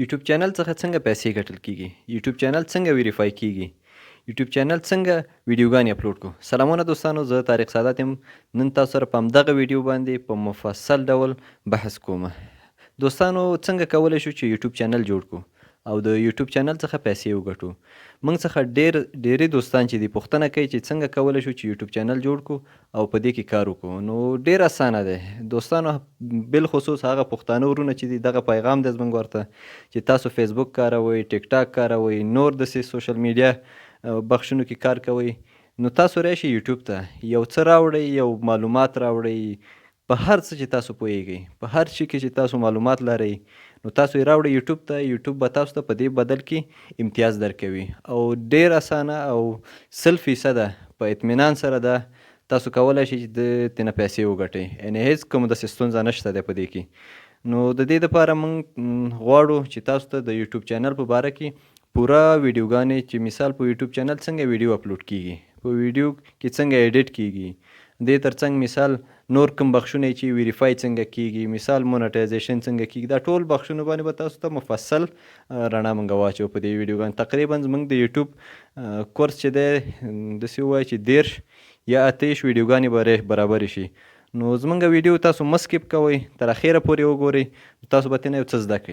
یوټیوب چینل څخه څنګه پیسې ګټل کیږي؟ یوټیوب چینل څنګه ویریفای کیږي؟ یوټیوب چینل څنګه ویډیوګانې اپلوډ کړو؟ سلامونه دوستانو، زه طارق سادات یم. نن تاسو سره په همدغه ویډیو باندې په مفصل ډول بحث کوم. دوستانو، څنګه کولی شو چې یوټیوب چینل جوړ کړو او د یوټیوب چینل څخه پیسې وګټو؟ موږ څخه ډېری دوستان چې دي پوښتنه کوي چې څنګه کولی شو چې یوټیوب چینل جوړ کړو او په دې کې کار وکړو. نو ډېر اسانه دی دوستانو، بالخصوص هغه پښتانه ورونه چې دي، دغه پیغام دی زموږ ورته چې تاسو فیسبوک کاروئ، ټیک ټاک کاروئ، نور داسې سوشل میډیا بخشونو کې کار کوئ، نو تاسو راشئ یوټیوب ته، یو څه راوړئ، یو معلومات راوړئ. په هر څه چې تاسو پوهیږئ، په هر شي کې چې تاسو معلومات لرئ، نو تاسو یې راوړئ یوټیوب ته. یوټیوب به تاسو ته په دې بدل کې امتیاز درکوي او ډېر اسانه او 100% په اطمینان سره ده تاسو کولی شئ چې د ترېنه پیسې وګټئ. یعنې هېڅ کوم داسې ستونزه نشته دی په دې کې. نو د دې دپاره موږ غواړو چې تاسو ته د یوټیوب چینل په باره کې پوره ویډیوګانې، چې مثال په یوټیوب چینل څنګه ویډیو اپلوډ کیږي، په ویډیو کې څنګه ایډیټ کیږي، دې ترڅنګ مثال نور کوم بخشونه چې ویریفای څنګه کیږي، مثال مونټایزیشن څنګه کیږي، دا ټول بخشونه باندې به تاسو ته مفصل رڼا موږ واچو په دې ویډیوګانو. تقریبا زموږ د یوټیوب کورس چې دی داسې ووایو چې 30 یا 28 ویډیوګانې به برابرې شي. نو زموږ ویډیو تاسو مه سکیپ کوئ، تر اخره پورې وګورئ، تاسو به ترېنه یو څه زده کړئ.